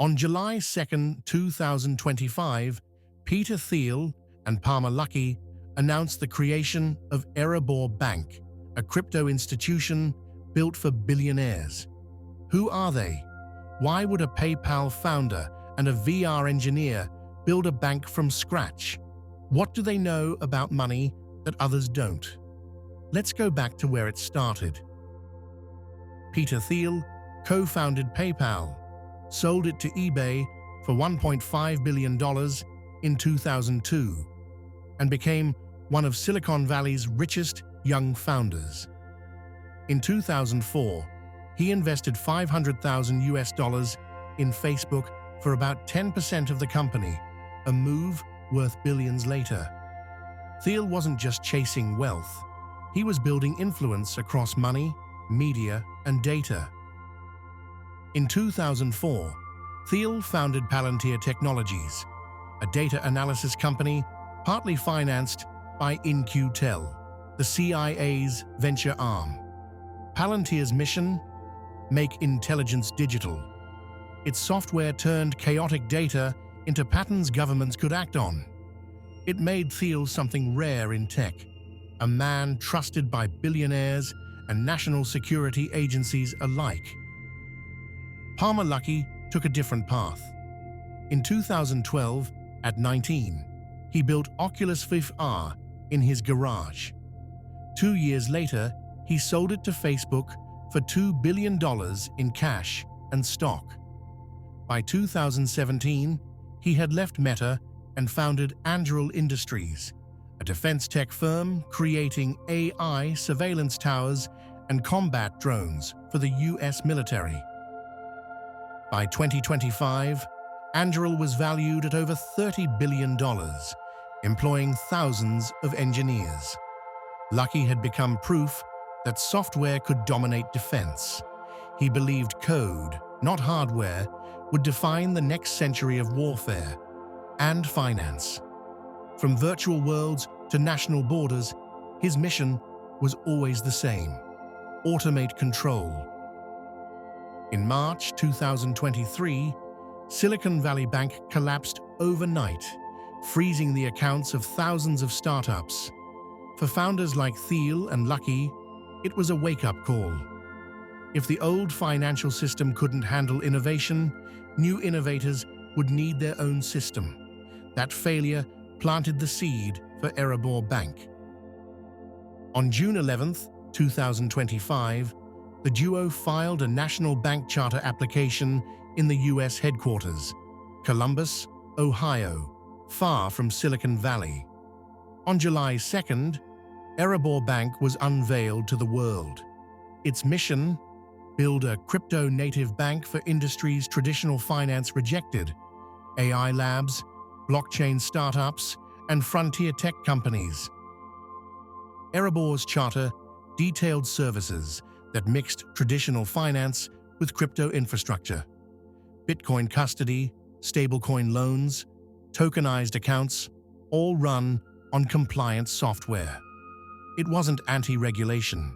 On July 2, 2025, Peter Thiel and Palmer Luckey announced the creation of Erebor Bank, a crypto institution built for billionaires. Who are they? Why would a PayPal founder and a VR engineer build a bank from scratch? What do they know about money that others don't? Let's go back to where it started. Peter Thiel co-founded PayPal, sold it to eBay for $1.5 billion in 2002, and became one of Silicon Valley's richest young founders. In 2004, he invested $500,000 in Facebook for about 10% of the company, a move worth billions later. Thiel wasn't just chasing wealth, he was building influence across money, media, and data. In 2004, Thiel founded Palantir Technologies, a data analysis company partly financed by Thiel, the CIA's venture arm. Palantir's mission? Make intelligence digital. Its software turned chaotic data into patterns governments could act on. It made Thiel something rare in tech, a man trusted by billionaires and national security agencies alike. Palmer Luckey took a different path. In 2012, at 19, he built Oculus VR in his garage. 2 years later, he sold it to Facebook for $2 billion in cash and stock. By 2017, he had left Meta and founded Anduril Industries, a defense tech firm creating AI surveillance towers and combat drones for the US military. By 2025, Anduril was valued at over $30 billion, employing thousands of engineers. Luckey had become proof that software could dominate defense. He believed code, not hardware, would define the next century of warfare and finance. From virtual worlds to national borders, his mission was always the same: automate control. In March 2023, Silicon Valley Bank collapsed overnight, freezing the accounts of thousands of startups. For founders like Thiel and Luckey, it was a wake-up call. If the old financial system couldn't handle innovation, new innovators would need their own system. That failure planted the seed for Erebor Bank. On June 11, 2025, the duo filed a national bank charter application in the US headquarters, Columbus, Ohio, far from Silicon Valley. On July 2nd, Erebor Bank was unveiled to the world. Its mission? Build a crypto-native bank for industries traditional finance rejected: AI labs, blockchain startups, and frontier tech companies. Erebor's charter detailed services that mixed traditional finance with crypto infrastructure: Bitcoin custody, stablecoin loans, tokenized accounts, all run on compliant software. It wasn't anti-regulation.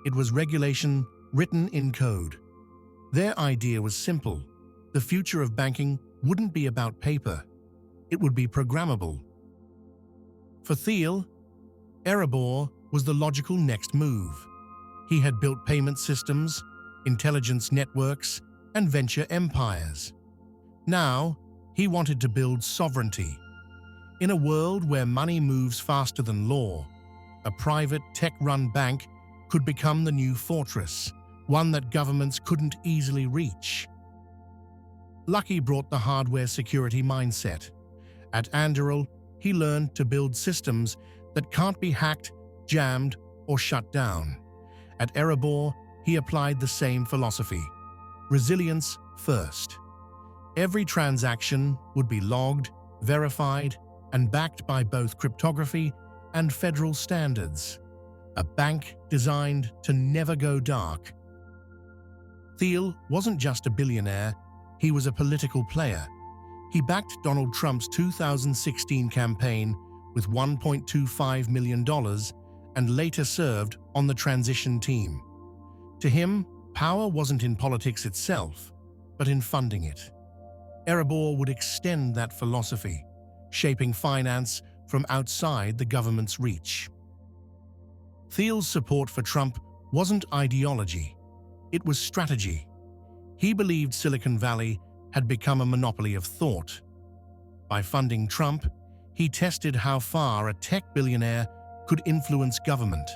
It was regulation written in code. Their idea was simple. The future of banking wouldn't be about paper. It would be programmable. For Thiel, Erebor was the logical next move. He had built payment systems, intelligence networks, and venture empires. Now, he wanted to build sovereignty. In a world where money moves faster than law, a private tech-run bank could become the new fortress, one that governments couldn't easily reach. Luckey brought the hardware security mindset. At Anduril, he learned to build systems that can't be hacked, jammed, or shut down. At Erebor, he applied the same philosophy: resilience first. Every transaction would be logged, verified, and backed by both cryptography and federal standards. A bank designed to never go dark. Thiel wasn't just a billionaire, he was a political player. He backed Donald Trump's 2016 campaign with $1.25 million and later served on the transition team. To him, power wasn't in politics itself, but in funding it. Erebor would extend that philosophy, shaping finance from outside the government's reach. Thiel's support for Trump wasn't ideology, it was strategy. He believed Silicon Valley had become a monopoly of thought. By funding Trump, he tested how far a tech billionaire could influence government.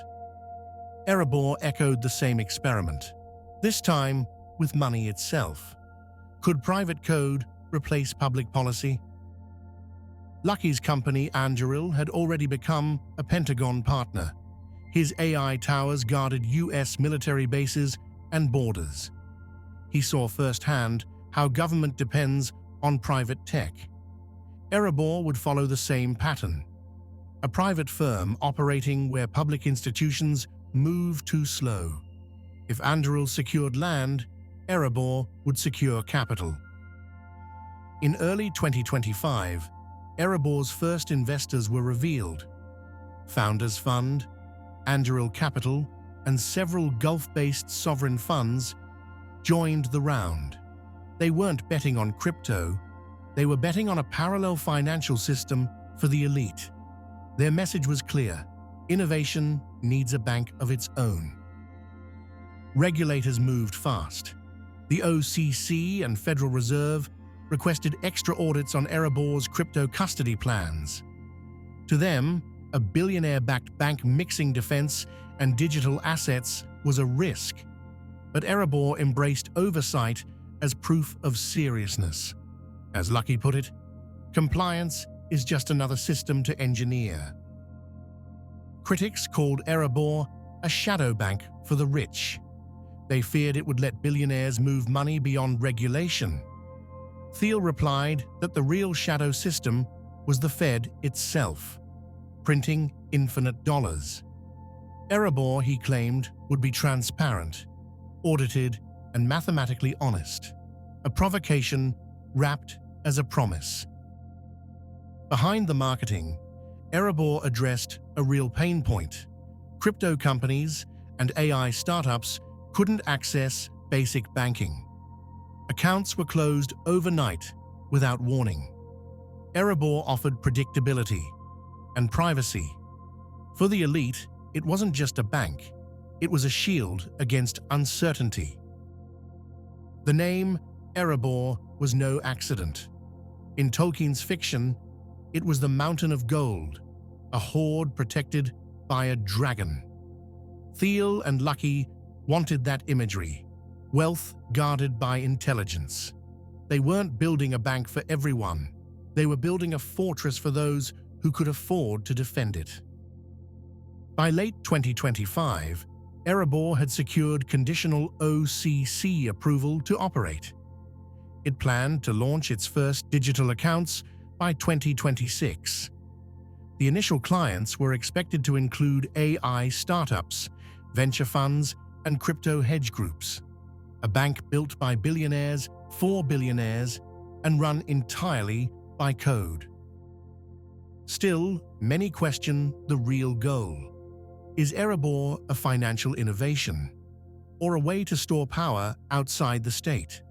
Erebor echoed the same experiment, this time with money itself. Could private code replace public policy? Luckey's company, Anduril, had already become a Pentagon partner. His AI towers guarded US military bases and borders. He saw firsthand how government depends on private tech. Erebor would follow the same pattern. A private firm operating where public institutions move too slow. If Anduril secured land, Erebor would secure capital. In early 2025, Erebor's first investors were revealed. Founders Fund, Anduril Capital, and several Gulf-based sovereign funds joined the round. They weren't betting on crypto, they were betting on a parallel financial system for the elite. Their message was clear: innovation needs a bank of its own. Regulators moved fast. The OCC and Federal Reserve requested extra audits on Erebor's crypto custody plans. To them, a billionaire-backed bank mixing defense and digital assets was a risk. But Erebor embraced oversight as proof of seriousness. As Luckey put it, compliance is just another system to engineer. Critics called Erebor a shadow bank for the rich. They feared it would let billionaires move money beyond regulation. Thiel replied that the real shadow system was the Fed itself, printing infinite dollars. Erebor, he claimed, would be transparent, audited, and mathematically honest, a provocation wrapped as a promise. Behind the marketing, Erebor addressed a real pain point. Crypto companies and AI startups couldn't access basic banking. Accounts were closed overnight without warning. Erebor offered predictability and privacy. For the elite, it wasn't just a bank, it was a shield against uncertainty. The name Erebor was no accident. In Tolkien's fiction, it was the mountain of gold, a hoard protected by a dragon. Thiel and Luckey wanted that imagery, wealth guarded by intelligence. They weren't building a bank for everyone. They were building a fortress for those who could afford to defend it. By late 2025, Erebor had secured conditional OCC approval to operate. It planned to launch its first digital accounts by 2026. The initial clients were expected to include AI startups, venture funds, and crypto hedge groups. A bank built by billionaires for billionaires and run entirely by code. Still, many question the real goal. Is Erebor a financial innovation, or a way to store power outside the state?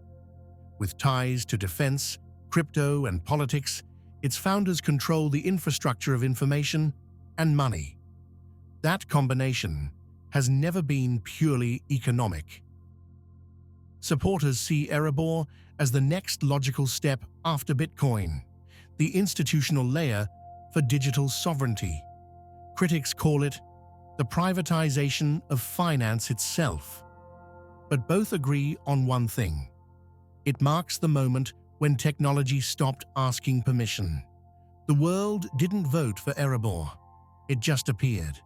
With ties to defense, crypto, and politics, its founders control the infrastructure of information and money. That combination has never been purely economic. Supporters see Erebor as the next logical step after Bitcoin, the institutional layer for digital sovereignty. Critics call it the privatization of finance itself. But both agree on one thing. It marks the moment when technology stopped asking permission. The world didn't vote for Erebor. It just appeared.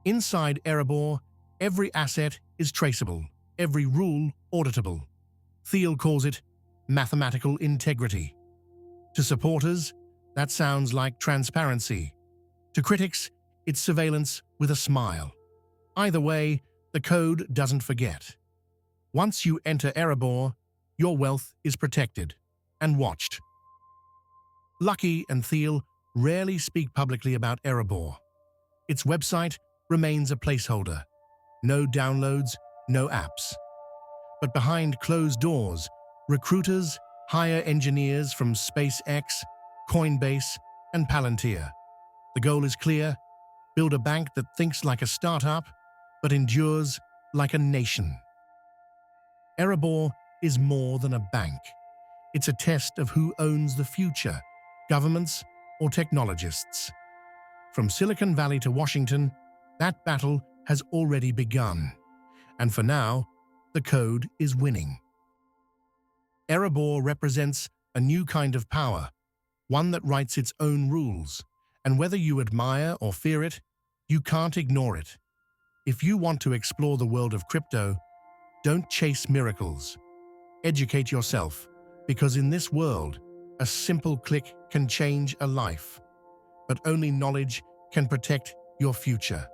Inside Erebor, every asset is traceable, every rule auditable. Thiel calls it mathematical integrity. To supporters, that sounds like transparency. To critics, it's surveillance with a smile. Either way, the code doesn't forget. Once you enter Erebor, your wealth is protected and watched. Luckey and Thiel rarely speak publicly about Erebor. Its website remains a placeholder. No downloads, no apps. But behind closed doors, recruiters Hire engineers from SpaceX, Coinbase, and Palantir. The goal is clear: build a bank that thinks like a startup, but endures like a nation. Erebor is more than a bank. It's a test of who owns the future, governments or technologists. From Silicon Valley to Washington, that battle has already begun. And for now, the code is winning. Erebor represents a new kind of power, one that writes its own rules, and whether you admire or fear it, you can't ignore it. If you want to explore the world of crypto, don't chase miracles. Educate yourself, because in this world, a simple click can change a life. But only knowledge can protect your future.